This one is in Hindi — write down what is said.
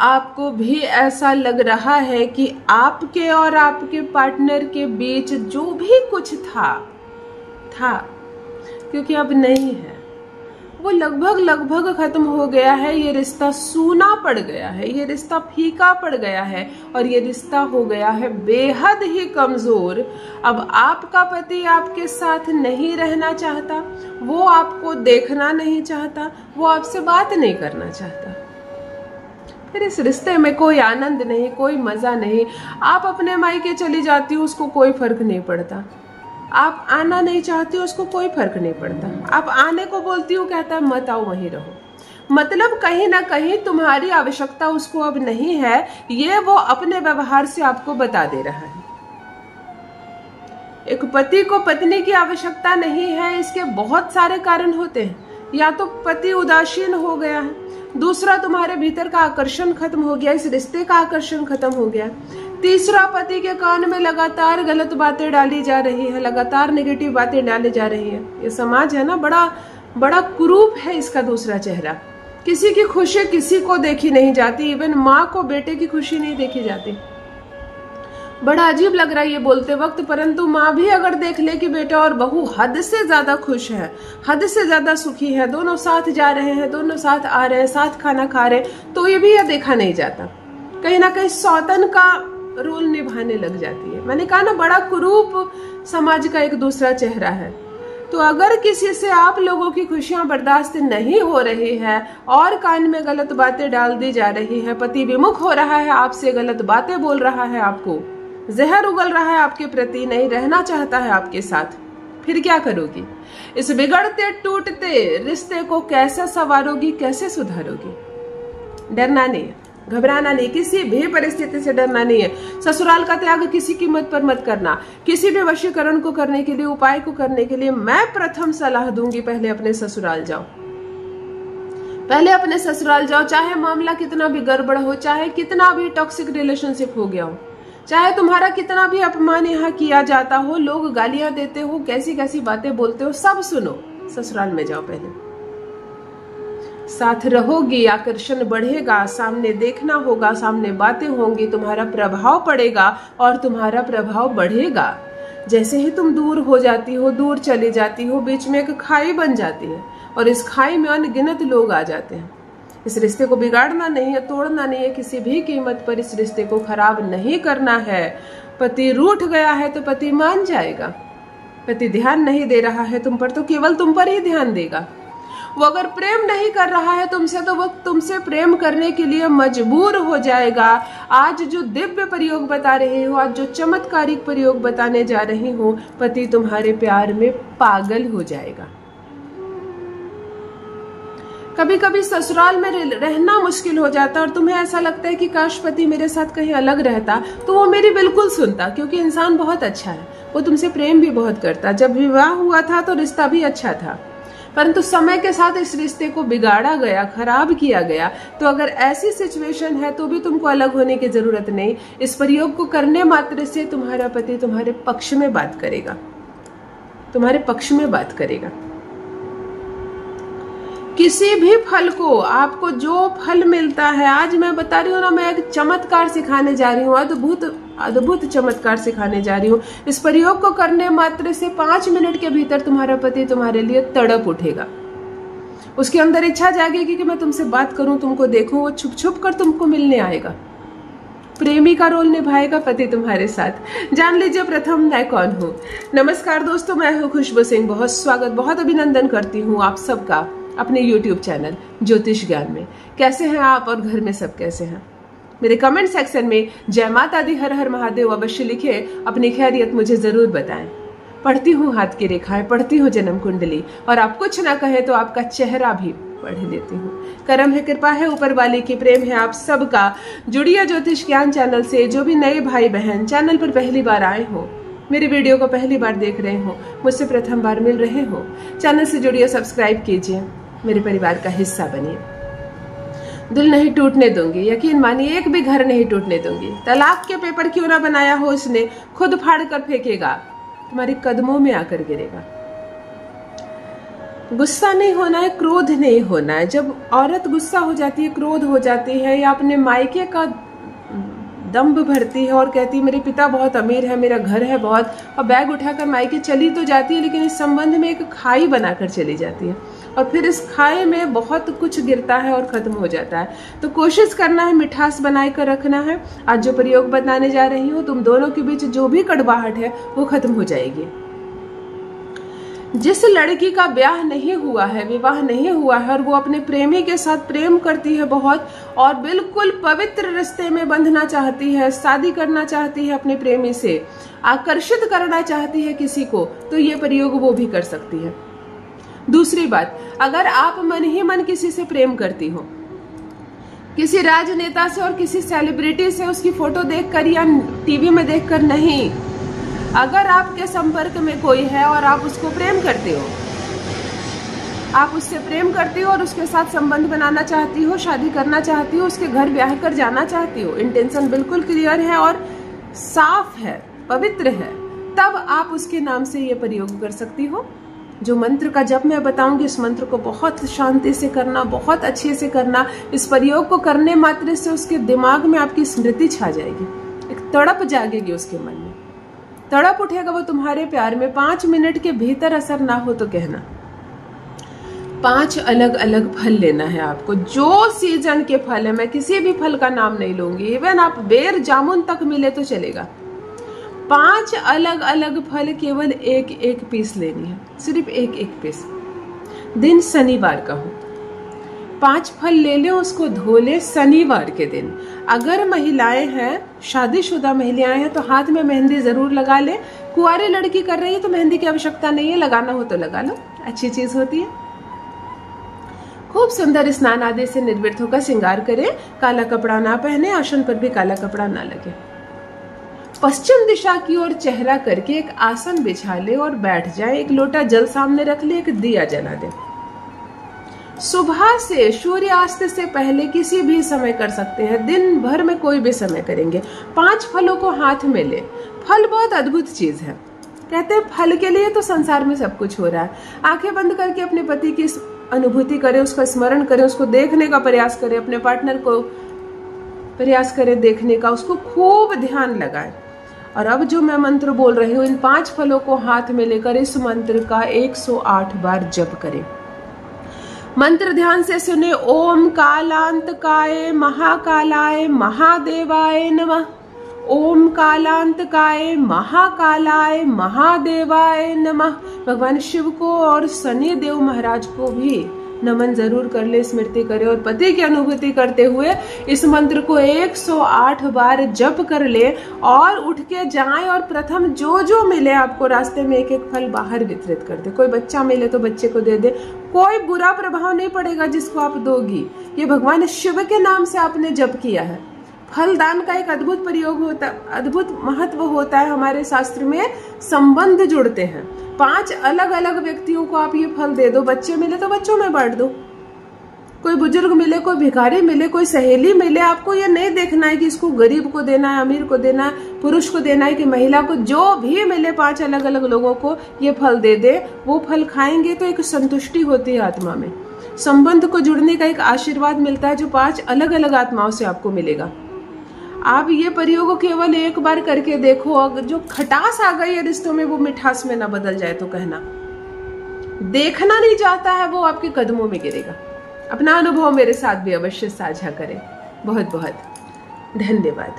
आपको भी ऐसा लग रहा है कि आपके और आपके पार्टनर के बीच जो भी कुछ था क्योंकि अब नहीं है, वो लगभग खत्म हो गया है। ये रिश्ता सूना पड़ गया है, ये रिश्ता फीका पड़ गया है और ये रिश्ता हो गया है बेहद ही कमजोर। अब आपका पति आपके साथ नहीं रहना चाहता, वो आपको देखना नहीं चाहता, वो आपसे बात नहीं करना चाहता। फिर इस रिश्ते में कोई आनंद नहीं, कोई मजा नहीं। आप अपने मायके चली जाती हो, उसको कोई फर्क नहीं पड़ता। आप आना नहीं चाहती हो, उसको कोई फर्क नहीं पड़ता। आप आने को बोलती हो, कहता है मत आओ, वहीं रहो। मतलब कहीं ना कहीं तुम्हारी आवश्यकता उसको अब नहीं है, ये वो अपने व्यवहार से आपको बता दे रहा है। एक पति को पत्नी की आवश्यकता नहीं है, इसके बहुत सारे कारण होते हैं। या तो पति उदासीन हो गया है, दूसरा तुम्हारे भीतर का आकर्षण खत्म हो गया, इस रिश्ते का आकर्षण खत्म हो गया, तीसरा पति के कान में लगातार गलत बातें डाली जा रही है, लगातार नेगेटिव बातें डाली जा रही है। ये समाज है ना, बड़ा कुरूप है इसका दूसरा चेहरा। किसी की खुशी किसी को देखी नहीं जाती, इवन माँ को बेटे की खुशी नहीं देखी जाती। बड़ा अजीब लग रहा है ये बोलते वक्त, परंतु माँ भी अगर देख ले कि बेटा और बहू हद से ज्यादा खुश है, हद से ज्यादा सुखी है, दोनों साथ जा रहे हैं, दोनों साथ आ रहे हैं, साथ खाना खा रहे हैं, तो ये भी यह देखा नहीं जाता। कहीं ना कहीं सौतन का रोल निभाने लग जाती है। मैंने कहा ना, बड़ा कुरूप समाज का एक दूसरा चेहरा है। तो अगर किसी से आप लोगों की खुशियां बर्दाश्त नहीं हो रही है और कान में गलत बातें डाल दी जा रही है, पति विमुख हो रहा है, आपसे गलत बातें बोल रहा है, आपको जहर उगल रहा है आपके प्रति, नहीं रहना चाहता है आपके साथ, फिर क्या करोगी? इस बिगड़ते टूटते रिश्ते को कैसे संवारोगी, कैसे सुधारोगी? डरना नहीं, घबराना नहीं, किसी भी परिस्थिति से डरना नहीं है। ससुराल का त्याग किसी कीमत पर मत करना। किसी भी वशीकरण को करने के लिए, उपाय को करने के लिए मैं प्रथम सलाह दूंगी, पहले अपने ससुराल जाओ। पहले अपने ससुराल जाओ, चाहे मामला कितना भी गड़बड़ हो, चाहे कितना भी टॉक्सिक रिलेशनशिप हो गया हो, चाहे तुम्हारा कितना भी अपमान यहाँ किया जाता हो, लोग गालियां देते हो, कैसी कैसी बातें बोलते हो, सब सुनो, ससुराल में जाओ। पहले साथ रहोगी, आकर्षण बढ़ेगा, सामने देखना होगा, सामने बातें होंगी, तुम्हारा प्रभाव पड़ेगा और तुम्हारा प्रभाव बढ़ेगा। जैसे ही तुम दूर हो जाती हो, दूर चली जाती हो, बीच में एक खाई बन जाती है और इस खाई में अनगिनत लोग आ जाते हैं। इस रिश्ते को बिगाड़ना नहीं है, तोड़ना नहीं है, किसी भी कीमत पर इस रिश्ते को खराब नहीं करना है। पति रूठ गया है तो पति मान जाएगा। पति ध्यान नहीं दे रहा है तुम पर तो केवल तुम पर ही ध्यान देगा। वो अगर प्रेम नहीं कर रहा है तुमसे तो वो तुमसे प्रेम करने के लिए मजबूर हो जाएगा। आज जो दिव्य प्रयोग बता रही हो, आज जो चमत्कारिक प्रयोग बताने जा रही हो, पति तुम्हारे प्यार में पागल हो जाएगा। कभी कभी ससुराल में रहना मुश्किल हो जाता है और तुम्हें ऐसा लगता है कि काश पति मेरे साथ कहीं अलग रहता तो वो मेरी बिल्कुल सुनता, क्योंकि इंसान बहुत अच्छा है, वो तुमसे प्रेम भी बहुत करता। जब विवाह हुआ था तो रिश्ता भी अच्छा था, परंतु समय के साथ इस रिश्ते को बिगाड़ा गया, खराब किया गया। तो अगर ऐसी सिचुएशन है तो भी तुमको अलग होने की जरूरत नहीं। इस प्रयोग को करने मात्र से तुम्हारा पति तुम्हारे पक्ष में बात करेगा, तुम्हारे पक्ष में बात करेगा। किसी भी फल को, आपको जो फल मिलता है, आज मैं बता रही हूँ ना, मैं एक चमत्कार सिखाने जा रही हूँ, अद्भुत चमत्कार सिखाने जा रही हूँ। इस प्रयोग को करने मात्र से 5 मिनट के भीतर तुम्हारा पति तुम्हारे लिए तड़प उठेगा। उसके अंदर इच्छा जागेगी कि मैं तुमसे बात करूं, तुमको देखूं। वो छुप छुप कर तुमको मिलने आएगा, प्रेमी का रोल निभाएगा पति तुम्हारे साथ। जान लीजिए प्रथम मैं कौन हूँ। नमस्कार दोस्तों, मैं हूँ खुशबू सिंह। बहुत स्वागत, बहुत अभिनंदन करती हूँ आप सबका अपने YouTube चैनल ज्योतिष ज्ञान में। कैसे हैं आप और घर में सब कैसे हैं? मेरे कमेंट सेक्शन में जय माता दी, हर हर महादेव अवश्य लिखे, अपनी खैरियत मुझे जरूर बताएं। पढ़ती हूँ हाथ की रेखाएं, पढ़ती हूँ जन्म कुंडली, और आप कुछ ना कहें तो आपका चेहरा भी पढ़ लेती हूँ। कर्म है, कृपा है ऊपर वाली की, प्रेम है आप सबका। जुड़िए ज्योतिष ज्ञान चैनल से। जो भी नए भाई बहन चैनल पर पहली बार आए हो, मेरी वीडियो को पहली बार देख रहे हो, मुझसे प्रथम बार मिल रहे हो, चैनल से जुड़िए, सब्सक्राइब कीजिए, मेरे परिवार का हिस्सा बनिए। दिल नहीं टूटने दूंगी, यकीन मानिए, एक भी घर नहीं टूटने दूंगी। तलाक के पेपर क्यों ना बनाया हो इसने, खुद फाड़ कर फेंकेगा, तुम्हारे कदमों में आकर गिरेगा। गुस्सा नहीं होना है, क्रोध नहीं होना है। जब औरत गुस्सा हो जाती है, क्रोध हो जाती है, या अपने मायके का दम्भ भरती है और कहती है मेरे पिता बहुत अमीर है, मेरा घर है बहुत, और बैग उठाकर मायके चली तो जाती है, लेकिन इस संबंध में एक खाई बनाकर चली जाती है और फिर इस खाई में बहुत कुछ गिरता है और खत्म हो जाता है। तो कोशिश करना है मिठास बनाकर रखना है। आज जो प्रयोग बताने जा रही हूँ, तुम दोनों के बीच जो भी कड़वाहट है वो खत्म हो जाएगी। जिस लड़की का ब्याह नहीं हुआ है, विवाह नहीं हुआ है, और वो अपने प्रेमी के साथ प्रेम करती है बहुत, और बिल्कुल पवित्र रिश्ते में बंधना चाहती है, शादी करना चाहती है, अपने प्रेमी से आकर्षित करना चाहती है किसी को, तो ये प्रयोग वो भी कर सकती है। दूसरी बात, अगर आप मन ही मन किसी से प्रेम करती हो, किसी राजनेता से और किसी सेलिब्रिटी से, उसकी फोटो देखकर या टीवी में देखकर नहीं, अगर आपके संपर्क में कोई है और आप उसको प्रेम करते हो, आप उससे प्रेम करती हो और उसके साथ संबंध बनाना चाहती हो, शादी करना चाहती हो, उसके घर ब्याह कर जाना चाहती हो, इंटेंशन बिल्कुल क्लियर है और साफ है, पवित्र है, तब आप उसके नाम से ये प्रयोग कर सकती हो। जो मंत्र का जब मैं बताऊंगी, इस मंत्र को बहुत शांति से करना, बहुत अच्छे से करना। इस प्रयोग को करने मात्र से उसके दिमाग में आपकी स्मृति छा जाएगी, एक तड़प जागेगी उसके मन में, तड़प उठेगा वो तुम्हारे प्यार में। 5 मिनट के भीतर असर ना हो तो कहना। 5 अलग अलग फल लेना है आपको, जो सीजन के फल है, मैं किसी भी फल का नाम नहीं लूंगी, इवन आप बेर जामुन तक मिले तो चलेगा। 5 अलग अलग फल, केवल एक एक पीस लेनी है, सिर्फ एक एक पीस। दिन शनिवार का हो, 5 फल ले ले, उसको धो ले शनिवार के दिन। अगर महिलाएं हैं, शादीशुदा महिलाएं हैं, तो हाथ में मेहंदी जरूर लगा ले। कुंवारी लड़की कर रही है तो मेहंदी की आवश्यकता नहीं है, लगाना हो तो लगा लो, अच्छी चीज होती है। खूब सुंदर स्नान आदि से निर्वृत्त होकर श्रृंगार करें, काला कपड़ा ना पहने, आसन पर भी काला कपड़ा ना लगे। पश्चिम दिशा की ओर चेहरा करके एक आसन बिछा ले और बैठ जाए। एक लोटा जल सामने रख ले, एक दिया जला दे। सुबह से सूर्यास्त से पहले किसी भी समय कर सकते हैं, दिन भर में कोई भी समय करेंगे। 5 फलों को हाथ में ले। फल बहुत अद्भुत चीज है, कहते हैं फल के लिए तो संसार में सब कुछ हो रहा है। आंखें बंद करके अपने पति की अनुभूति करें, उसका स्मरण करें, उसको देखने का प्रयास करें, अपने पार्टनर को प्रयास करें देखने का, उसको खूब ध्यान लगाएं। और अब जो मैं मंत्र बोल रही हूँ, इन 5 फलों को हाथ में लेकर इस मंत्र का 108 बार जप करें। मंत्र ध्यान से सुने। ओम कालांतकाय महाकालाय महादेवाय नमः। ओम कालांतकाय महाकालाय महादेवाय नमः। भगवान शिव को और शनि देव महाराज को भी नमन जरूर कर ले, स्मृति करे, और पति की अनुभूति करते हुए इस मंत्र को 108 बार जप कर ले और उठ के जाएं और प्रथम जो जो मिले आपको रास्ते में एक एक फल बाहर वितरित कर दे। कोई बच्चा मिले तो बच्चे को दे दे, कोई बुरा प्रभाव नहीं पड़ेगा जिसको आप दोगी। ये भगवान शिव के नाम से आपने जप किया है। फलदान का एक अद्भुत प्रयोग होता, अद्भुत महत्व होता है। हमारे शास्त्र में संबंध जुड़ते हैं। 5 अलग अलग व्यक्तियों को आप ये फल दे दो। बच्चे मिले तो बच्चों में बांट दो, कोई बुजुर्ग मिले, कोई भिखारी मिले, कोई सहेली मिले। आपको ये नहीं देखना है कि इसको गरीब को देना है, अमीर को देना है, पुरुष को देना है कि महिला को। जो भी मिले 5 अलग अलग लोगों को ये फल दे दे। वो फल खाएंगे तो एक संतुष्टि होती है आत्मा में, संबंध को जुड़ने का एक आशीर्वाद मिलता है जो 5 अलग अलग आत्माओं से आपको मिलेगा। आप ये प्रयोग केवल एक बार करके देखो, अगर जो खटास आ गई है रिश्तों में वो मिठास में ना बदल जाए तो कहना। देखना नहीं चाहता है वो आपके कदमों में गिरेगा। अपना अनुभव मेरे साथ भी अवश्य साझा करें। बहुत बहुत धन्यवाद।